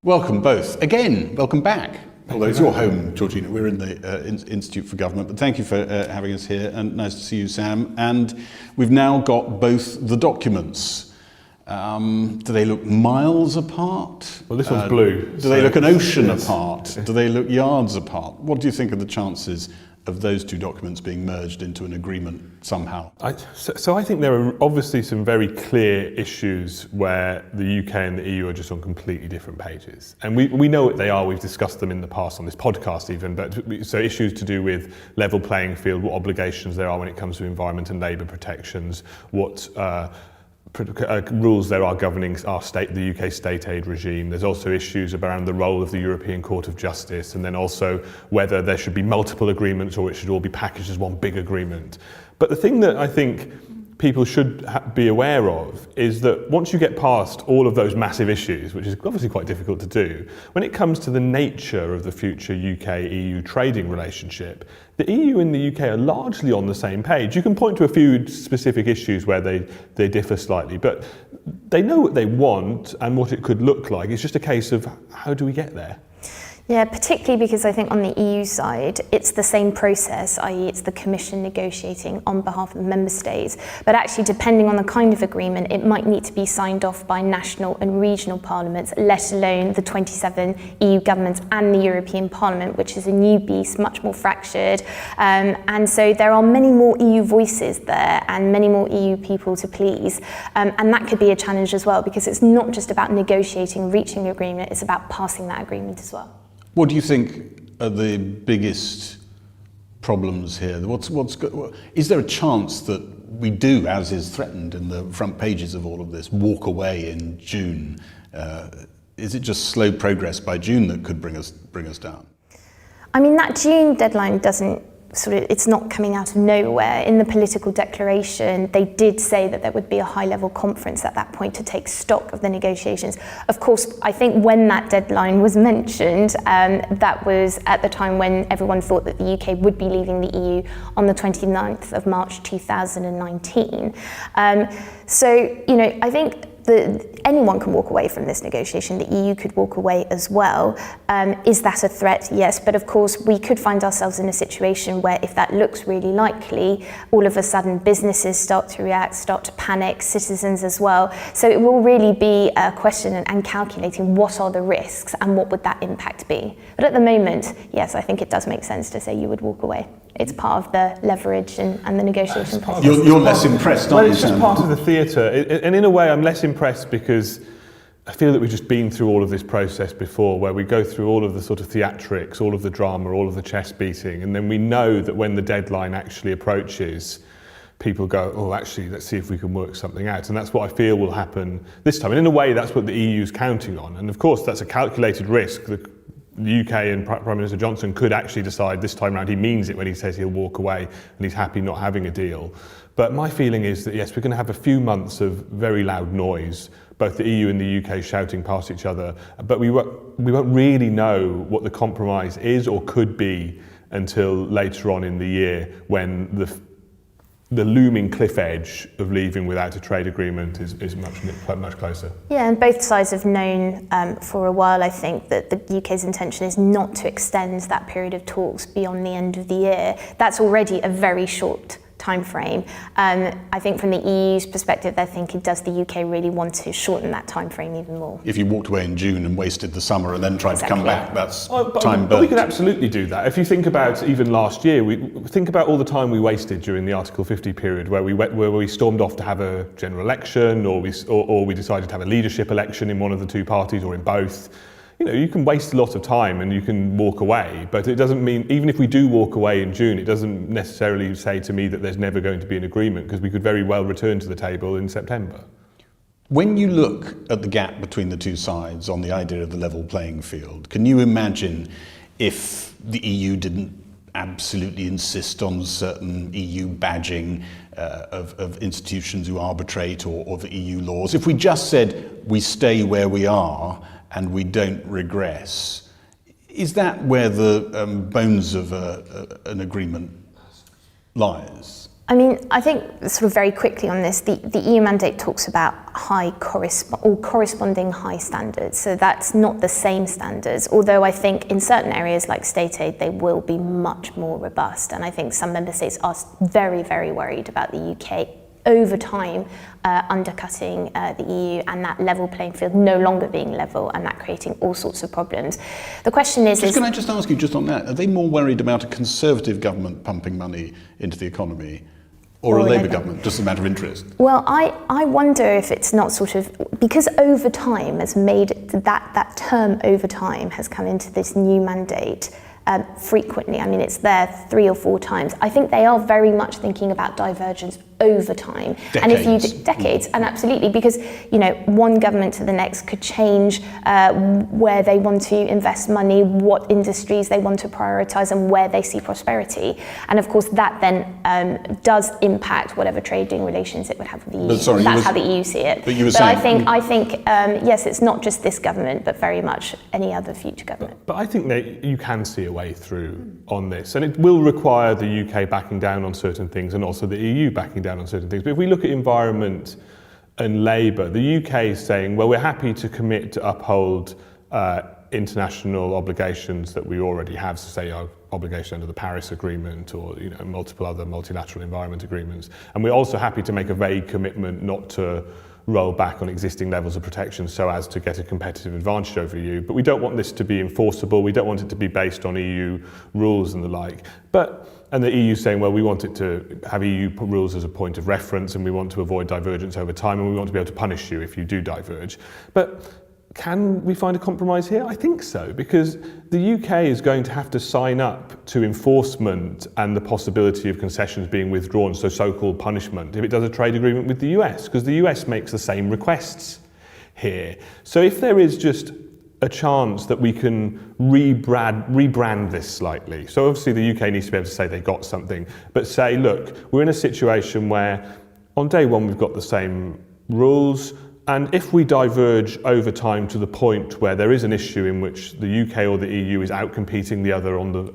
Welcome both. Again, welcome back. Although it's your home, Georgina. We're in the Institute for Government, but thank you for having us here, and nice to see you, Sam. And we've now got both the documents. Do they look miles apart? Well, this one's blue. Do they look an ocean apart? Do they look yards apart? What do you think are the chances of those two documents being merged into an agreement somehow? So I think there are obviously some very clear issues where the UK and the EU are just on completely different pages. And we know what they are, we've discussed them in the past on this podcast even, but so issues to do with level playing field, what obligations there are when it comes to environment and labour protections, what rules there are governing the UK state aid regime. There's also issues around the role of the European Court of Justice, and then also whether there should be multiple agreements or it should all be packaged as one big agreement. But the thing that I think people should be aware of is that once you get past all of those massive issues, which is obviously quite difficult to do, when it comes to the nature of the future UK-EU trading relationship, the EU and the UK are largely on the same page. You can point to a few specific issues where they differ slightly, but they know what they want and what it could look like. It's just a case of how do we get there? Yeah, particularly because I think on the EU side, it's the same process, i.e. it's the Commission negotiating on behalf of the Member States. But actually, depending on the kind of agreement, it might need to be signed off by national and regional parliaments, let alone the 27 EU governments and the European Parliament, which is a new beast, much more fractured. And so there are many more EU voices there and many more EU people to please. And that could be a challenge as well, because it's not just about negotiating, reaching an agreement, it's about passing that agreement as well. What do you think are the biggest problems here? Is there a chance that we do, as is threatened in the front pages of all of this, walk away in June? Is it just slow progress by June that could bring us down? I mean, that June deadline it's not coming out of nowhere. In the political declaration, they did say that there would be a high-level conference at that point to take stock of the negotiations. Of course, I think when that deadline was mentioned, that was at the time when everyone thought that the UK would be leaving the EU on the 29th of March 2019. I think anyone can walk away from this negotiation. The EU could walk away as well. Is that a threat? Yes, but of course we could find ourselves in a situation where if that looks really likely, all of a sudden businesses start to react, start to panic, citizens as well. So it will really be a question and calculating what are the risks and what would that impact be. But at the moment, yes, I think it does make sense to say you would walk away. It's part of the leverage and the negotiation process. You're less impressed, aren't you? Well, it's just part of the theatre. And in a way, I'm less impressed because I feel that we've just been through all of this process before, where we go through all of the sort of theatrics, all of the drama, all of the chest beating, and then we know that when the deadline actually approaches, people go, oh, actually, let's see if we can work something out. And that's what I feel will happen this time. And in a way, that's what the EU's counting on. And of course, that's a calculated risk. The UK and Prime Minister Johnson could actually decide this time around he means it when he says he'll walk away and he's happy not having a deal. But my feeling is that, yes, we're going to have a few months of very loud noise, both the EU and the UK shouting past each other, but we won't really know what the compromise is or could be until later on in the year when the looming cliff edge of leaving without a trade agreement is much closer. Yeah, and both sides have known for a while, I think, that the UK's intention is not to extend that period of talks beyond the end of the year. That's already a very short time frame. I think from the EU's perspective, they're thinking, does the UK really want to shorten that time frame even more? If you walked away in June and wasted the summer and then tried to come back, that's time burnt. But we could absolutely do that. If you think about even last year, we think about all the time we wasted during the Article 50 period, where we stormed off to have a general election, or we decided to have a leadership election in one of the two parties or in both. You can waste a lot of time and you can walk away, but it doesn't mean, even if we do walk away in June, it doesn't necessarily say to me that there's never going to be an agreement, because we could very well return to the table in September. When you look at the gap between the two sides on the idea of the level playing field, can you imagine if the EU didn't absolutely insist on certain EU badging of institutions who arbitrate or the EU laws? If we just said we stay where we are and we don't regress, is that where the bones of an agreement lies? I mean, I think sort of very quickly on this, the EU mandate talks about corresponding high standards. So that's not the same standards, although I think in certain areas like state aid, they will be much more robust. And I think some member states are very, very worried about the UK over time undercutting the EU and that level playing field no longer being level and that creating all sorts of problems. The question is... Can I just ask you just on that, are they more worried about a Conservative government pumping money into the economy or a Labour government, just a matter of interest? Well, I wonder if it's not sort of, because over time has made that term over time has come into this new mandate frequently. I mean, it's there 3 or 4 times. I think they are very much thinking about divergence over time. Decades. And if you decades, and absolutely, because one government to the next could change where they want to invest money, what industries they want to prioritise, and where they see prosperity. And of course, that then does impact whatever trading relations it would have with the EU. That's how the EU see it. But I think yes, it's not just this government, but very much any other future government. But I think that you can see a way through on this, and it will require the UK backing down on certain things, and also the EU backing down on certain things. But if we look at environment and labour, the UK is saying, well, we're happy to commit to uphold international obligations that we already have, so say our obligation under the Paris Agreement or multiple other multilateral environment agreements. And we're also happy to make a vague commitment not to roll back on existing levels of protection so as to get a competitive advantage over you. But we don't want this to be enforceable. We don't want it to be based on EU rules and the like. And the EU saying, well, we want it to have EU rules as a point of reference, and we want to avoid divergence over time, and we want to be able to punish you if you do diverge. But can we find a compromise here? I think so, because the UK is going to have to sign up to enforcement and the possibility of concessions being withdrawn, so-called punishment, if it does a trade agreement with the US, because the US makes the same requests here. So if there is just a chance that we can rebrand this slightly. So obviously the UK needs to be able to say they got something, but say, look, we're in a situation where on day one we've got the same rules, and if we diverge over time to the point where there is an issue in which the UK or the EU is outcompeting the other on the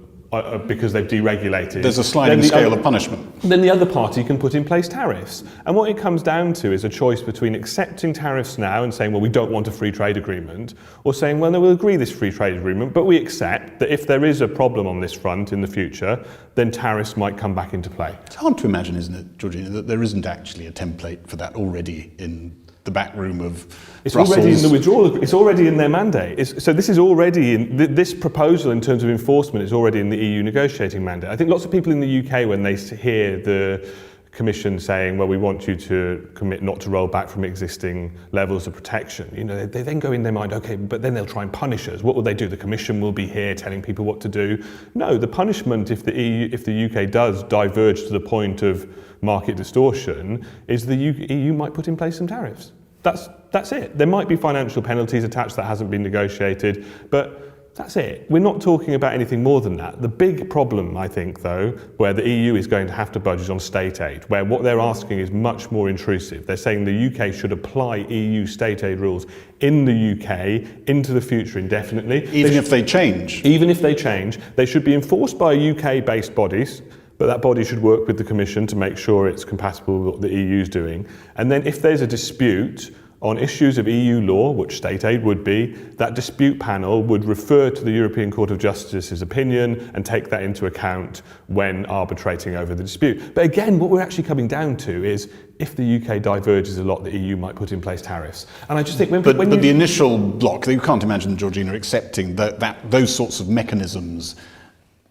because they've deregulated. There's a sliding scale of punishment. Then the other party can put in place tariffs. And what it comes down to is a choice between accepting tariffs now and saying, well, we don't want a free trade agreement, or saying, well, no, we'll agree this free trade agreement, but we accept that if there is a problem on this front in the future, then tariffs might come back into play. It's hard to imagine, isn't it, Georgina, that there isn't actually a template for that already in the back room of Brussels. Already in the withdrawal. It's already in their mandate. So this is already in this proposal in terms of enforcement is already in the EU negotiating mandate. I think lots of people in the UK, when they hear the Commission saying, well, we want you to commit not to roll back from existing levels of protection, they then go in their mind, okay, but then they'll try and punish us. What will they do? The Commission will be here telling people what to do. No, the punishment if the UK does diverge to the point of market distortion is the EU might put in place some tariffs. That's it. There might be financial penalties attached that hasn't been negotiated, but that's it. We're not talking about anything more than that. The big problem, I think, though, where the EU is going to have to budge is on state aid, where what they're asking is much more intrusive. They're saying the UK should apply EU state aid rules in the UK into the future indefinitely. Even if they change? Even if they change. They should be enforced by UK-based bodies, but that body should work with the Commission to make sure it's compatible with what the EU's doing. And then if there's a dispute on issues of EU law, which state aid would be, that dispute panel would refer to the European Court of Justice's opinion and take that into account when arbitrating over the dispute. But again, what we're actually coming down to is if the UK diverges a lot, the EU might put in place tariffs. And I just think But the initial block, you can't imagine, Georgina, accepting those sorts of mechanisms,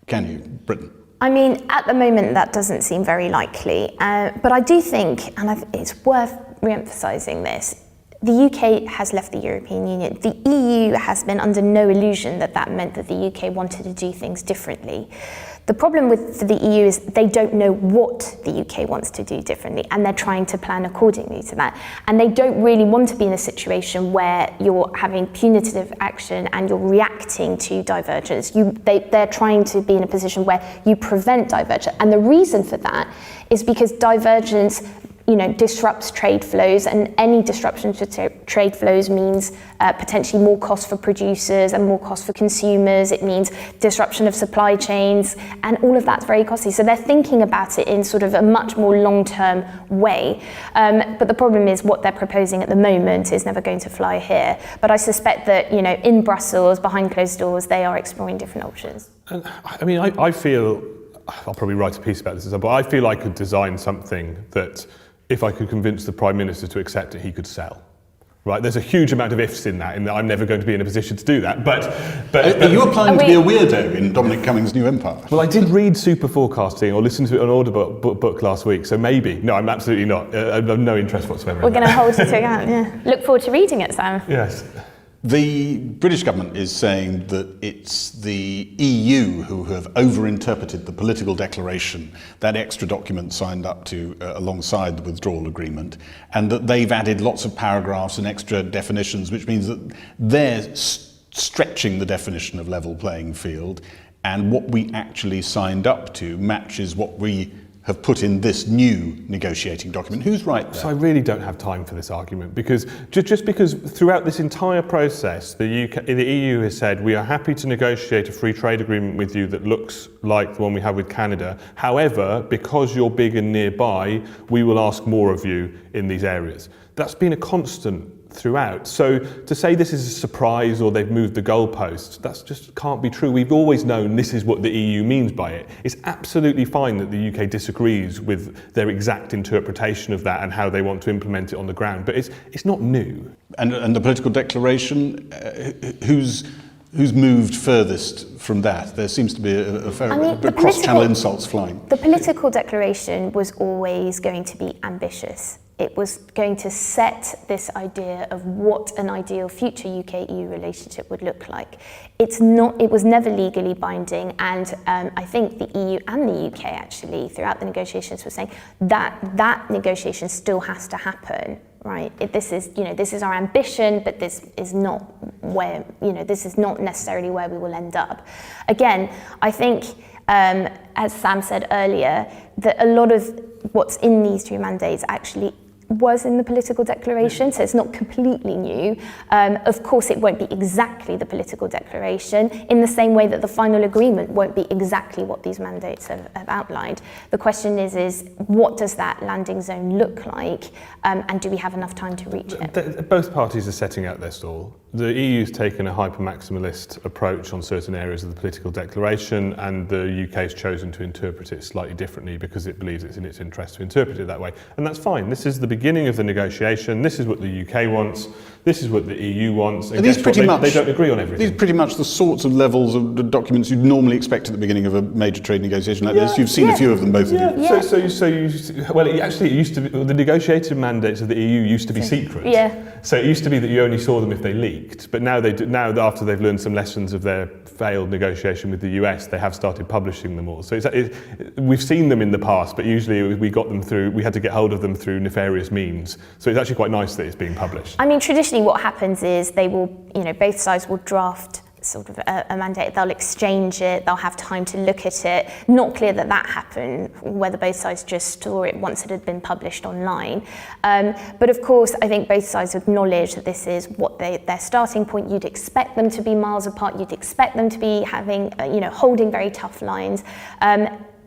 can you, Britain? I mean, at the moment, that doesn't seem very likely. But I do think, and it's worth re-emphasising this, the UK has left the European Union. The EU has been under no illusion that that meant that the UK wanted to do things differently. The problem for the EU is they don't know what the UK wants to do differently, and they're trying to plan accordingly to that. And they don't really want to be in a situation where you're having punitive action and you're reacting to divergence. They're trying to be in a position where you prevent divergence. And the reason for that is because divergence disrupts trade flows, and any disruption to trade flows means potentially more cost for producers and more cost for consumers. It means disruption of supply chains, and all of that's very costly. So they're thinking about it in sort of a much more long-term way. But the problem is what they're proposing at the moment is never going to fly here. But I suspect that, in Brussels, behind closed doors, they are exploring different options. And, I feel, I'll probably write a piece about this, but I feel I could design something that, if I could convince the Prime Minister to accept it, he could sell. Right? There's a huge amount of ifs in that I'm never going to be in a position to do that. But are you applying to be a weirdo in Dominic Cummings' new empire? Well, I did read Super Forecasting or listen to it on Audible book last week, so maybe. No, I'm absolutely not. I have no interest whatsoever. We're going to hold you to account, yeah. Look forward to reading it, Sam. Yes. The British government is saying that it's the EU who have overinterpreted the political declaration, that extra document signed up to alongside the withdrawal agreement, and that they've added lots of paragraphs and extra definitions, which means that they're stretching the definition of level playing field, and what we actually signed up to matches what we have put in this new negotiating document. Who's right there? So I really don't have time for this argument, because just because throughout this entire process, the EU has said we are happy to negotiate a free trade agreement with you that looks like the one we have with Canada. However, because you're big and nearby, we will ask more of you in these areas. That's been a constant throughout. So to say this is a surprise or they've moved the goalposts, that's just can't be true. We've always known this is what the EU means by it. It's absolutely fine that the UK disagrees with their exact interpretation of that and how they want to implement it on the ground, but it's not new. And the political declaration, who's moved furthest from that? There seems to be a cross-channel insults flying. The political declaration was always going to be ambitious. It was going to set this idea of what an ideal future UK-EU relationship would look like. It was never legally binding, and I think the EU and the UK actually, throughout the negotiations, were saying that negotiation still has to happen. Right. This is our ambition, but this is not where, this is not necessarily where we will end up. Again, I think, as Sam said earlier, that a lot of what's in these two mandates actually was in the political declaration, so it's not completely new. Of course, it won't be exactly the political declaration, in the same way that the final agreement won't be exactly what these mandates have outlined. The question is what does that landing zone look like, and do we have enough time to reach it? Both parties are setting out their stall. The EU's taken a hyper-maximalist approach on certain areas of the political declaration, and the UK's chosen to interpret it slightly differently because it believes it's in its interest to interpret it that way. And that's fine. This is the beginning of the negotiation. This is what the UK wants. This is what the EU wants. And they don't agree on everything. These are pretty much the sorts of levels of the documents you'd normally expect at the beginning of a major trade negotiation like this. You've seen a few of them, both of you. Yeah. So it used to be, the negotiated mandates of the EU used to be secret. Yeah. So it used to be that you only saw them if they leaked, but now after they've learned some lessons of their failed negotiation with the US, they have started publishing them all. So we've seen them in the past, but usually we had to get hold of them through nefarious means. So it's actually quite nice that it's being published. I mean, traditionally what happens is they will, both sides will draft sort of a mandate, they'll exchange it, they'll have time to look at it. Not clear that happened, whether both sides just saw it once it had been published online. But of course, I think both sides acknowledge that this is what their starting point. You'd expect them to be miles apart, you'd expect them to be having, holding very tough lines.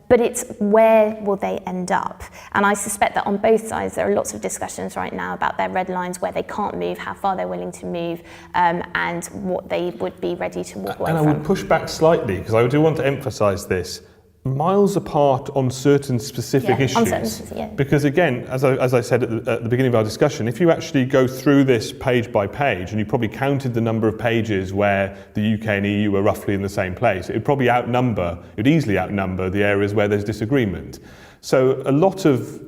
But it's where will they end up? And I suspect that on both sides there are lots of discussions right now about their red lines, where they can't move, how far they're willing to move, and what they would be ready to walk away from. And I would push back slightly, because I do want to emphasise this. Miles apart on certain specific issues. Because again, as I said at the beginning of our discussion, if you actually go through this page by page, and you probably counted the number of pages where the UK and EU are roughly in the same place, it would easily outnumber the areas where there's disagreement. So a lot of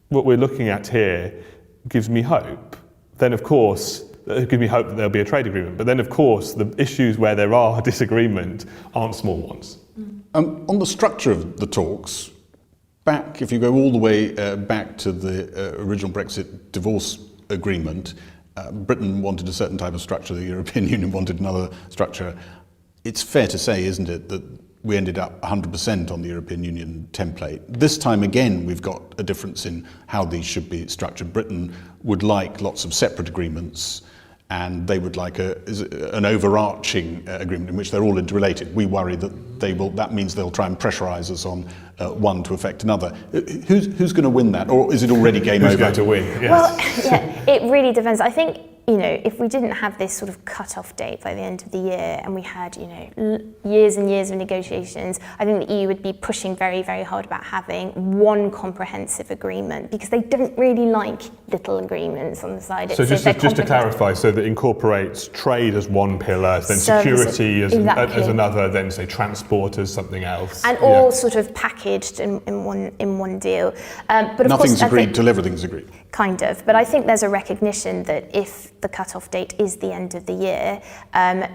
what we're looking at here gives me hope. Then of course, it gives me hope that there'll be a trade agreement. But then of course, the issues where there are disagreement aren't small ones. On the structure of the talks, if you go all the way back to the original Brexit divorce agreement, Britain wanted a certain type of structure, the European Union wanted another structure. It's fair to say, isn't it, that we ended up 100% on the European Union template. This time again, we've got a difference in how these should be structured. Britain would like lots of separate agreements, and they would like an overarching agreement in which they're all interrelated. We worry that that means they'll try and pressurise us on one to affect another. Who's going to win that, or is it already game over? Who's going to win? Yes. Well, yeah, it really depends. I think, if we didn't have this sort of cut-off date by the end of the year, and we had, years and years of negotiations, I think the EU would be pushing very, very hard about having one comprehensive agreement, because they don't really like little agreements on the side. So just to clarify, so that incorporates trade as one pillar, then security as another, then say transport as something else, and all sort of packaged in one deal. But nothing's agreed till everything's agreed. Kind of, but I think there's a recognition that if the cut-off date is the end of the year, and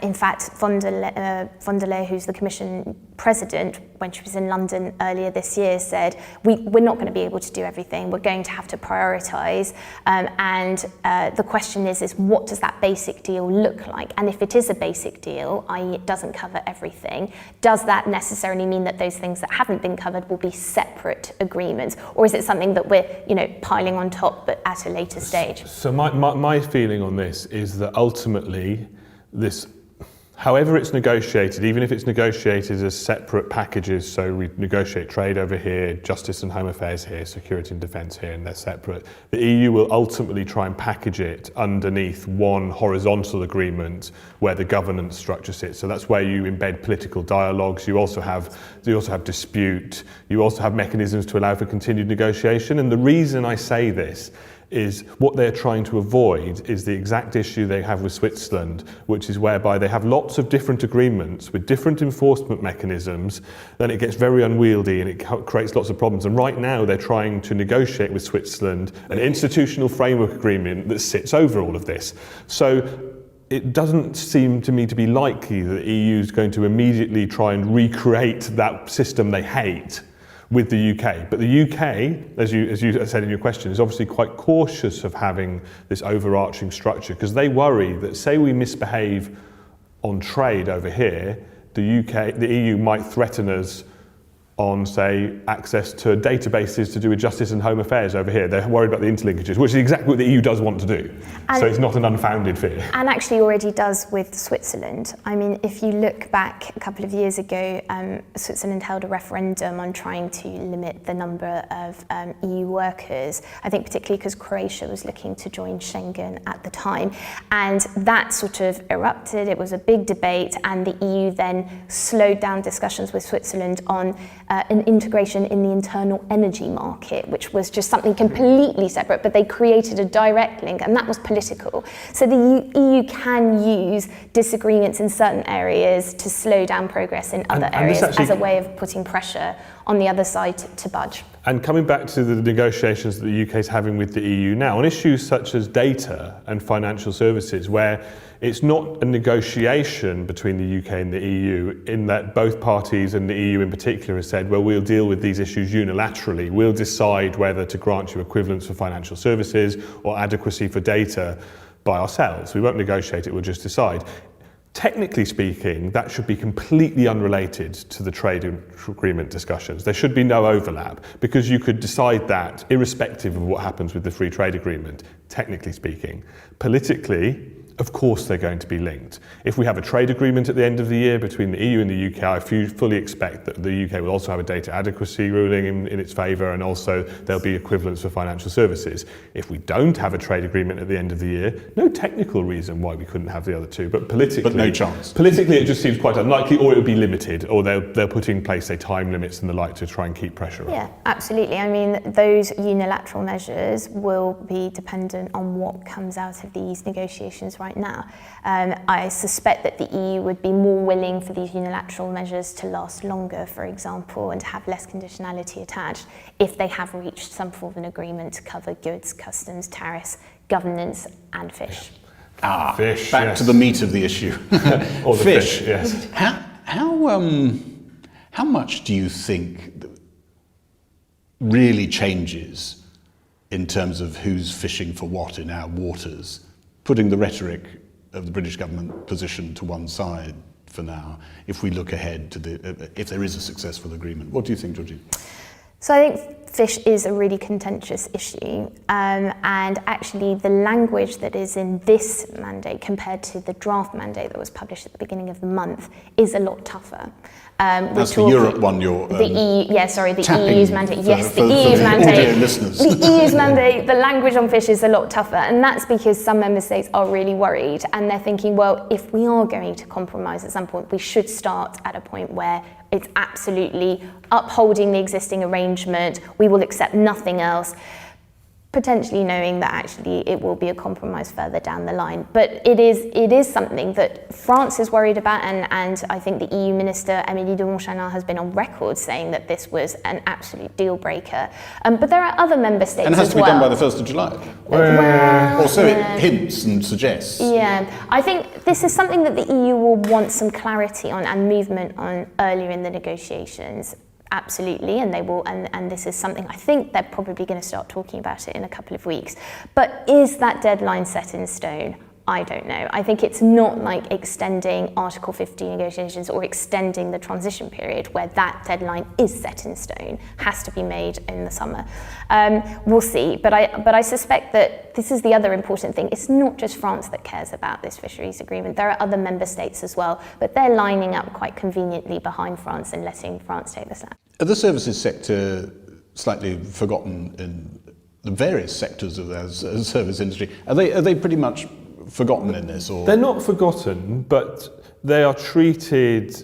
in fact, von der Leyen, who's the Commission president, when she was in London earlier this year, said we're not going to be able to do everything. We're going to have to prioritise, and the question is what does that basic deal look like? And if it is a basic deal, i.e., it doesn't cover everything, does that necessarily mean that those things that haven't been covered will be separate agreements, or is it something that we're piling on top but at a later stage? So my feeling on this is that ultimately this, however it's negotiated, even if it's negotiated as separate packages, so we negotiate trade over here, justice and home affairs here, security and defence here, and they're separate, the EU will ultimately try and package it underneath one horizontal agreement where the governance structure sits. So that's where you embed political dialogues. You also have dispute. You also have mechanisms to allow for continued negotiation. And the reason I say this is what they're trying to avoid is the exact issue they have with Switzerland, which is whereby they have lots of different agreements with different enforcement mechanisms, then it gets very unwieldy and it creates lots of problems. And right now they're trying to negotiate with Switzerland an institutional framework agreement that sits over all of this. So it doesn't seem to me to be likely that the EU is going to immediately try and recreate that system they hate with the UK. But the UK, as you said in your question, is obviously quite cautious of having this overarching structure, because they worry that, say we misbehave on trade over here, the EU might threaten us on, say, access to databases to do with justice and home affairs over here. They're worried about the interlinkages, which is exactly what the EU does want to do. So it's not an unfounded fear. And actually already does with Switzerland. I mean, if you look back a couple of years ago, Switzerland held a referendum on trying to limit the number of EU workers, I think particularly because Croatia was looking to join Schengen at the time. And that sort of erupted. It was a big debate, and the EU then slowed down discussions with Switzerland on an integration in the internal energy market, which was just something completely separate, but they created a direct link, and that was political. So the EU can use disagreements in certain areas to slow down progress in other areas as a way of putting pressure on the other side to budge. And coming back to the negotiations that the UK is having with the EU now, on issues such as data and financial services, where it's not a negotiation between the UK and the EU, in that both parties and the EU in particular have said, well, we'll deal with these issues unilaterally. We'll decide whether to grant you equivalence for financial services or adequacy for data by ourselves. We won't negotiate it, we'll just decide. Technically speaking, that should be completely unrelated to the trade agreement discussions. There should be no overlap, because you could decide that irrespective of what happens with the free trade agreement, technically speaking. Politically, of course they're going to be linked. If we have a trade agreement at the end of the year between the EU and the UK, I fully expect that the UK will also have a data adequacy ruling in its favour, and also there'll be equivalence for financial services. If we don't have a trade agreement at the end of the year, no technical reason why we couldn't have the other two, but politically... But no chance. Politically it just seems quite unlikely, or it would be limited, or they'll put in place, say, time limits and the like to try and keep pressure on. Yeah, absolutely. I mean, those unilateral measures will be dependent on what comes out of these negotiations right now. I suspect that the EU would be more willing for these unilateral measures to last longer, for example, and to have less conditionality attached if they have reached some form of an agreement to cover goods, customs, tariffs, governance and fish. Fish, back yes. to the meat of the issue. Or the fish, yes. How much do you think really changes in terms of who's fishing for what in our waters, putting the rhetoric of the British government position to one side for now, if we look ahead to if there is a successful agreement? What do you think, Georgie? So I think fish is a really contentious issue, and actually the language that is in this mandate compared to the draft mandate that was published at the beginning of the month is a lot tougher. That's the Europe one you're the EU's mandate. Yes, the EU's mandate. Listeners. The EU's mandate, the language on fish is a lot tougher, and that's because some member states are really worried, and they're thinking, well, if we are going to compromise at some point, we should start at a point where it's absolutely upholding the existing arrangement. We will accept nothing else, potentially knowing that actually it will be a compromise further down the line. But it is something that France is worried about, and I think the EU Minister, Amélie de Montchalin, has been on record saying that this was an absolute deal breaker. But there are other member states and it has as to be well. done by the 1st of July. Or so it hints and suggests. Yeah, I think this is something that the EU will want some clarity on and movement on earlier in the negotiations. Absolutely, and they will, and this is something I think they're probably going to start talking about it in a couple of weeks. But is that deadline set in stone? I don't know. I think it's not like extending Article 50 negotiations or extending the transition period where that deadline is set in stone, has to be made in the summer. We'll see, but I suspect that this is the other important thing. It's not just France that cares about this fisheries agreement. There are other member states as well, but they're lining up quite conveniently behind France and letting France take the slack. Are the services sector slightly forgotten in the various sectors of the service industry? Are they pretty much forgotten in this? Or? They're not forgotten, but they are treated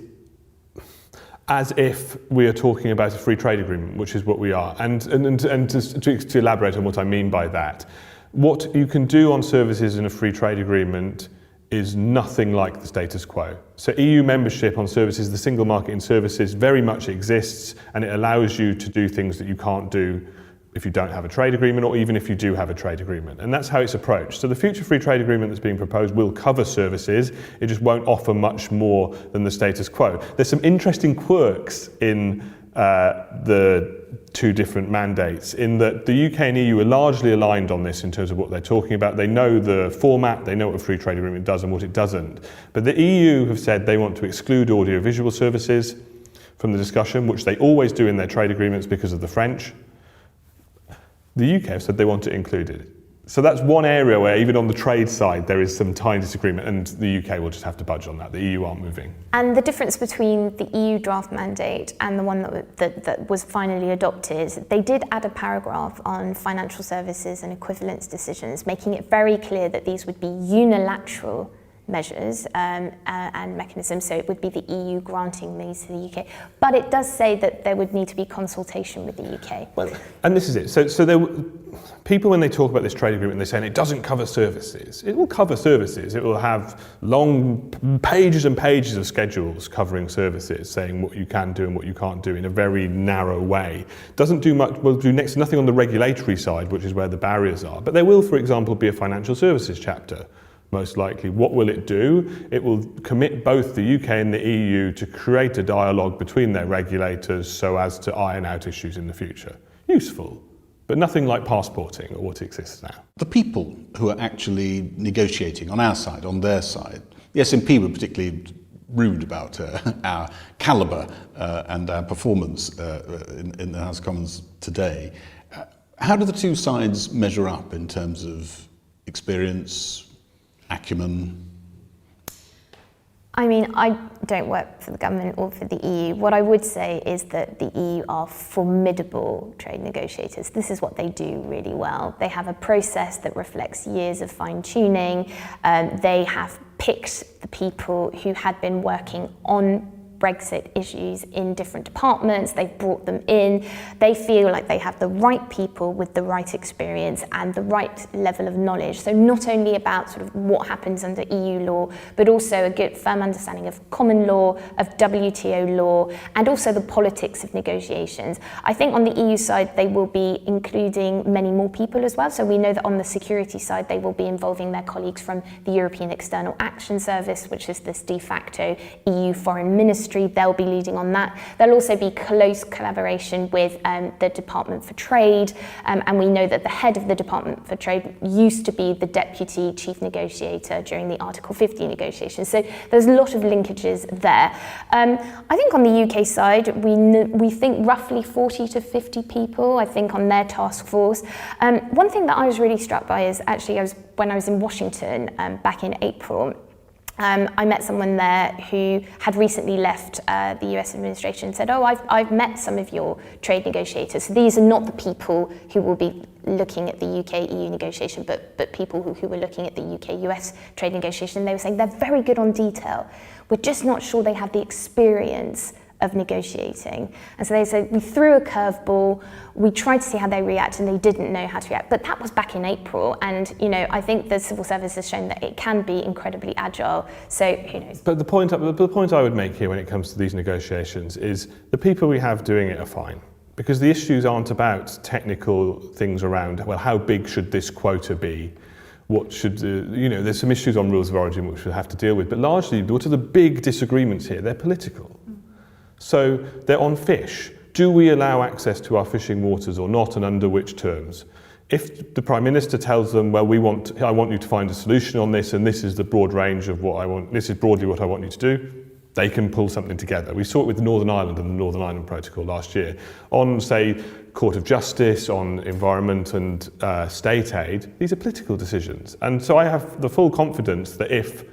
as if we are talking about a free trade agreement, which is what we are. And to elaborate on what I mean by that, what you can do on services in a free trade agreement is nothing like the status quo. So EU membership on services, the single market in services, very much exists, and it allows you to do things that you can't do if you don't have a trade agreement, or even if you do have a trade agreement. And that's how it's approached. So the future free trade agreement that's being proposed will cover services. It just won't offer much more than the status quo. There's some interesting quirks in the two different mandates, in that the UK and EU are largely aligned on this in terms of what they're talking about. They know the format, they know what a free trade agreement does and what it doesn't. But the EU have said they want to exclude audiovisual services from the discussion, which they always do in their trade agreements because of the French. The UK have said they want it included. So that's one area where even on the trade side there is some tiny disagreement, and the UK will just have to budge on that. The EU aren't moving. And the difference between the EU draft mandate and the one that was finally adopted, they did add a paragraph on financial services and equivalence decisions, making it very clear that these would be unilateral measures and mechanisms, so it would be the EU granting these to the UK. But it does say that there would need to be consultation with the UK. Well, and this is it. So people, when they talk about this trade agreement, they're saying it doesn't cover services. It will cover services. It will have long pages and pages of schedules covering services, saying what you can do and what you can't do in a very narrow way. Doesn't do much, will do next to nothing on the regulatory side, which is where the barriers are. But there will, for example, be a financial services chapter. Most likely. What will it do? It will commit both the UK and the EU to create a dialogue between their regulators so as to iron out issues in the future. Useful, but nothing like passporting or what exists now. The people who are actually negotiating on our side, on their side, the SNP were particularly rude about our calibre and our performance in the House of Commons today. How do the two sides measure up in terms of experience, acumen? I mean, I don't work for the government or for the EU. What I would say is that the EU are formidable trade negotiators. This is what they do really well. They have a process that reflects years of fine-tuning. They have picked the people who had been working on Brexit issues in different departments. They've brought them in. They feel like they have the right people with the right experience and the right level of knowledge. So not only about sort of what happens under EU law, but also a good firm understanding of common law, of WTO law, and also the politics of negotiations. I think on the EU side, they will be including many more people as well. So we know that on the security side, they will be involving their colleagues from the European External Action Service, which is this de facto EU foreign ministry industry, they'll be leading on that. There'll also be close collaboration with the Department for Trade, and we know that the head of the Department for Trade used to be the deputy chief negotiator during the Article 50 negotiations. So there's a lot of linkages there. I think on the UK side, we think roughly 40 to 50 people, I think, on their task force. One thing that I was really struck by is actually when I was in Washington back in April, I met someone there who had recently left the US administration and said, I've met some of your trade negotiators. So these are not the people who will be looking at the UK-EU negotiation, but people who were looking at the UK-US trade negotiation. They were saying they're very good on detail. We're just not sure they have the experience of negotiating. And so they said, we threw a curveball, we tried to see how they react, and they didn't know how to react. But that was back in April, and I think the civil service has shown that it can be incredibly agile, so who knows. But the point I would make here when it comes to these negotiations is the people we have doing it are fine. Because the issues aren't about technical things around, well, how big should this quota be? What should, there's some issues on rules of origin which we'll have to deal with, but largely, what are the big disagreements here? They're political. So they're on fish. Do we allow access to our fishing waters or not, and under which terms? If the Prime Minister tells them, well, I want you to find a solution on this, and this is the broad range of what I want, this is broadly what I want you to do, they can pull something together. We saw it with Northern Ireland and the Northern Ireland Protocol last year. On, say, Court of Justice, on environment and state aid, these are political decisions. And so I have the full confidence that if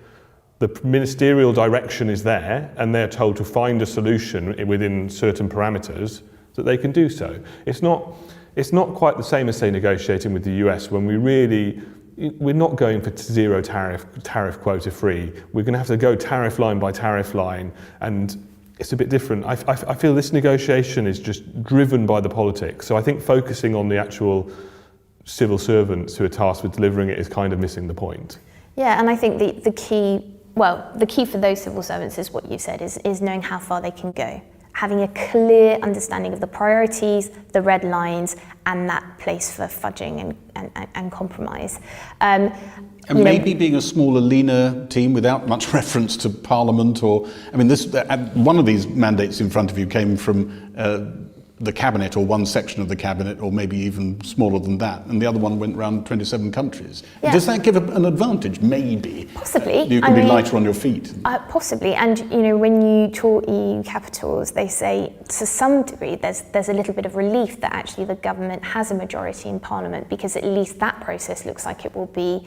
the ministerial direction is there and they're told to find a solution within certain parameters, that they can do so. It's not quite the same as, say, negotiating with the US when we're not going for zero tariff quota free. We're going to have to go tariff line by tariff line, and it's a bit different. I feel this negotiation is just driven by the politics. So I think focusing on the actual civil servants who are tasked with delivering it is kind of missing the point. Yeah, and I think the key for those civil servants is what you said, is knowing how far they can go. Having a clear understanding of the priorities, the red lines, and that place for fudging and compromise. And maybe being a smaller, leaner team without much reference to Parliament, one of these mandates in front of you came from the Cabinet, or one section of the Cabinet, or maybe even smaller than that, and the other one went around 27 countries. Yeah. Does that give an advantage? Maybe. Possibly. You can be lighter on your feet. Possibly, and when you tour EU capitals, they say to some degree there's a little bit of relief that actually the government has a majority in Parliament, because at least that process looks like it will be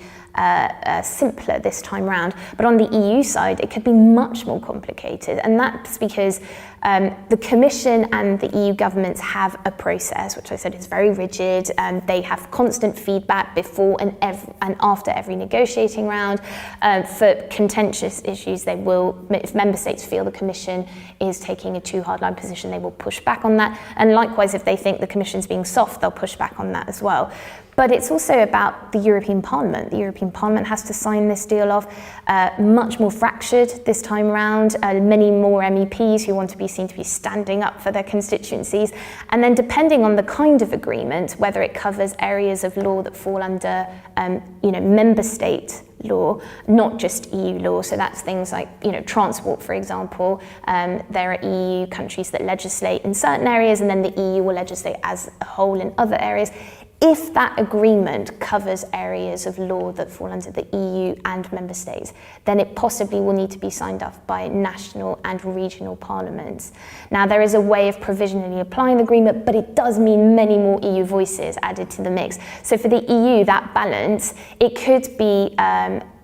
simpler this time round. But on the EU side, it could be much more complicated, and that's because the Commission and the EU governments have a process, which I said is very rigid. They have constant feedback before and after every negotiating round. For contentious issues, they will, if member states feel the Commission is taking a too hardline position, they will push back on that. And likewise, if they think the Commission's being soft, they'll push back on that as well. But it's also about the European Parliament. The European Parliament has to sign this deal off, much more fractured this time round, many more MEPs who want to be seen to be standing up for their constituencies. And then depending on the kind of agreement, whether it covers areas of law that fall under member state law, not just EU law. So that's things like, transport, for example. There are EU countries that legislate in certain areas, and then the EU will legislate as a whole in other areas. If that agreement covers areas of law that fall under the EU and member states, then it possibly will need to be signed off by national and regional parliaments. Now, there is a way of provisionally applying the agreement, but it does mean many more EU voices added to the mix. So for the EU, that balance, it could be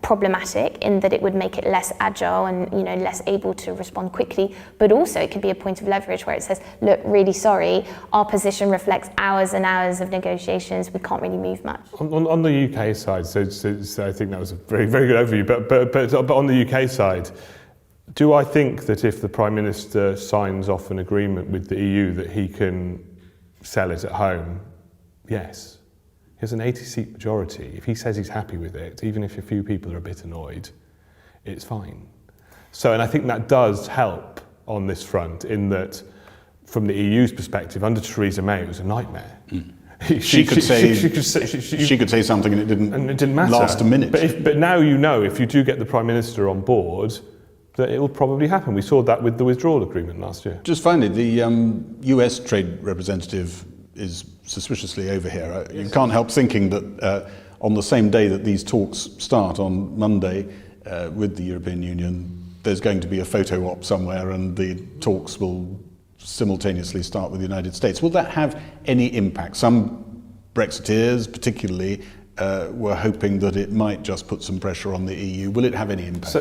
problematic in that it would make it less agile and less able to respond quickly, but also it could be a point of leverage where it says, look, really sorry, our position reflects hours and hours of negotiations, we can't really move much. On the UK side, so I think that was a very, very good overview, but on the UK side, do I think that if the Prime Minister signs off an agreement with the EU that he can sell it at home? Yes. He has an 80-seat majority. If he says he's happy with it, even if a few people are a bit annoyed, it's fine. So, and I think that does help on this front, in that, from the EU's perspective, under Theresa May, it was a nightmare. Mm. She could say something and it didn't matter. Last a minute. But now if you do get the Prime Minister on board, that it will probably happen. We saw that with the withdrawal agreement last year. Just finally, the US trade representative is suspiciously over here. You can't help thinking that on the same day that these talks start on Monday with the European Union, there's going to be a photo op somewhere and the talks will simultaneously start with the United States. Will that have any impact? Some Brexiteers particularly were hoping that it might just put some pressure on the EU. Will it have any impact?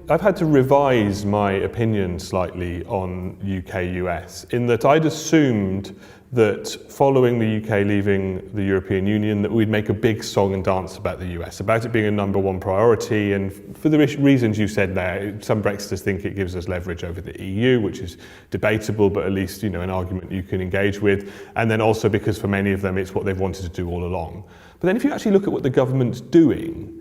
I've had to revise my opinion slightly on UK-US in that I'd assumed that following the UK leaving the European Union that we'd make a big song and dance about the US, about it being a number one priority, and for the reasons you said there, some Brexiters think it gives us leverage over the EU, which is debatable, but at least an argument you can engage with, and then also because for many of them it's what they've wanted to do all along. But then if you actually look at what the government's doing,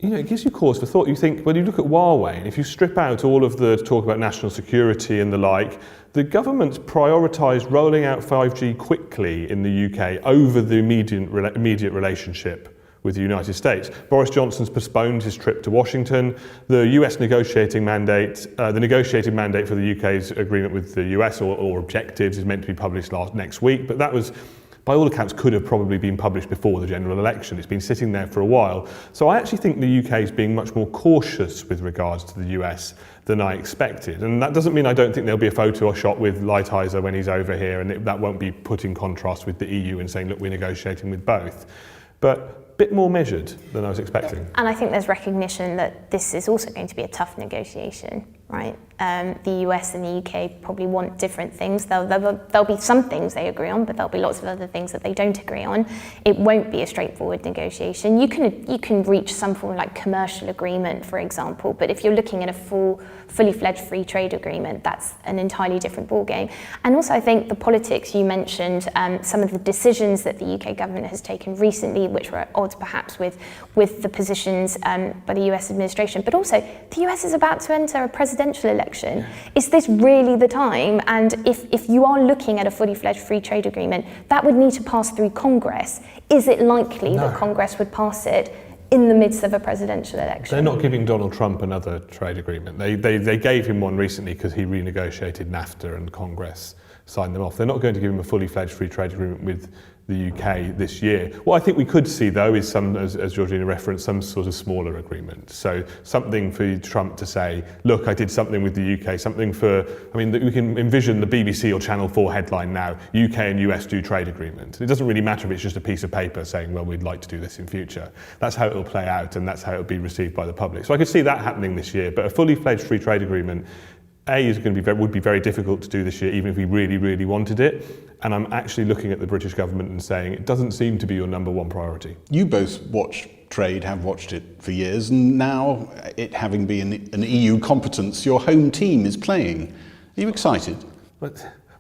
it gives you cause for thought. You think, when you look at Huawei, and if you strip out all of the talk about national security and the like, the government's prioritised rolling out 5G quickly in the UK over the immediate relationship with the United States. Boris Johnson's postponed his trip to Washington. The US negotiating mandate, the negotiated mandate for the UK's agreement with the US or objectives is meant to be published next week, but that was, by all accounts, could have probably been published before the general election. It's been sitting there for a while. So I actually think the UK is being much more cautious with regards to the US than I expected. And that doesn't mean I don't think there'll be a photo or shot with Lighthizer when he's over here, and that won't be put in contrast with the EU and saying, look, we're negotiating with both. But a bit more measured than I was expecting. And I think there's recognition that this is also going to be a tough negotiation, right? The US and the UK probably want different things. There'll be some things they agree on, but there'll be lots of other things that they don't agree on. It won't be a straightforward negotiation. You can reach some form of commercial agreement, for example, but if you're looking at a fully fledged free trade agreement, that's an entirely different ballgame. And also I think the politics you mentioned, some of the decisions that the UK government has taken recently, which were at odds perhaps with the positions by the US administration, but also the US is about to enter a presidential election. Is this really the time? And if you are looking at a fully fledged free trade agreement, that would need to pass through Congress. Is it likely that Congress would pass it in the midst of a presidential election? They're not giving Donald Trump another trade agreement. They gave him one recently because he renegotiated NAFTA and Congress signed them off. They're not going to give him a fully fledged free trade agreement with the UK this year. What I think we could see, though, is some, as Georgina referenced, some sort of smaller agreement. So something for Trump to say, look, I did something with the UK, something for, we can envision the BBC or Channel 4 headline now, UK and US do trade agreement. It doesn't really matter if it's just a piece of paper saying, well, we'd like to do this in future. That's how it'll play out, and that's how it'll be received by the public. So I could see that happening this year, but a fully fledged free trade agreement would be very difficult to do this year, even if we really, really wanted it. And I'm actually looking at the British government and saying it doesn't seem to be your number one priority. You both watch trade, have watched it for years, and now it having been an EU competence, your home team is playing. Are you excited? Well,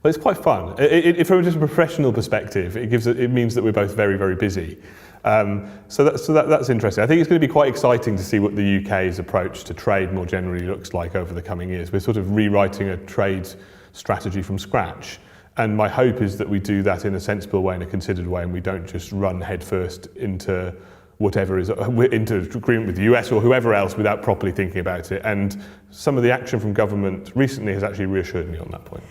it's quite fun. From just a professional perspective, it means that we're both very, very busy. So that's interesting. I think it's going to be quite exciting to see what the UK's approach to trade more generally looks like over the coming years. We're sort of rewriting a trade strategy from scratch. And my hope is that we do that in a sensible way, in a considered way, and we don't just run headfirst into whatever is into agreement with the US or whoever else without properly thinking about it. And some of the action from government recently has actually reassured me on that point.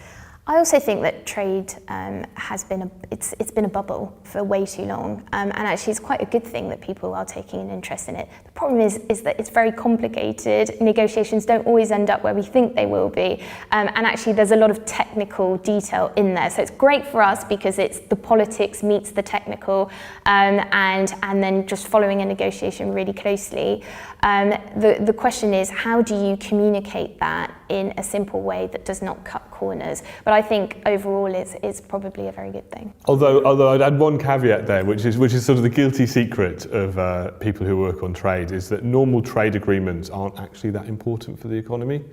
I also think that trade has been it's been a bubble for way too long, and actually it's quite a good thing that people are taking an interest in it. The problem is that it's very complicated. Negotiations don't always end up where we think they will be, and actually there's a lot of technical detail in there. So it's great for us because it's the politics meets the technical, and then just following a negotiation really closely. The question is, how do you communicate that in a simple way that does not cut corners? But I think overall it's probably a very good thing. Although I'd add one caveat there, which is sort of the guilty secret of people who work on trade, is that normal trade agreements aren't actually that important for the economy.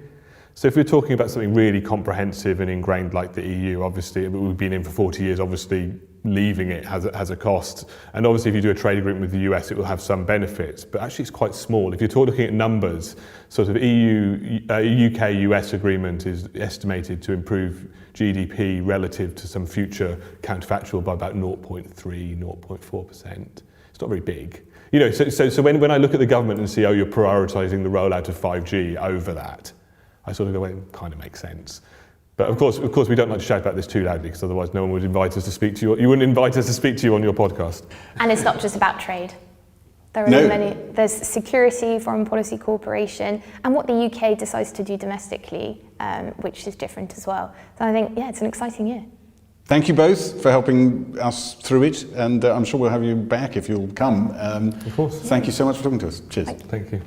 So if we're talking about something really comprehensive and ingrained like the EU, obviously we've been in for 40 years, obviously leaving it has a cost. And obviously if you do a trade agreement with the US, it will have some benefits, but actually it's quite small. If you're looking at numbers, sort of UK-US agreement is estimated to improve GDP relative to some future counterfactual by about 0.3, 0.4%. it's not very big. You know, so when I look at the government and see, oh, you're prioritising the rollout of 5G over that, I sort of go, well, it kind of makes sense. But of course, we don't like to shout about this too loudly, because otherwise no one would invite us to speak to you. You wouldn't invite us to speak to you on your podcast. And it's not just about trade. There are No. there's security, foreign policy cooperation, and what the UK decides to do domestically, which is different as well. So I think, yeah, it's an exciting year. Thank you both for helping us through it, and I'm sure we'll have you back if you'll come. Of course. Thank you so much for talking to us. Cheers. Thank you.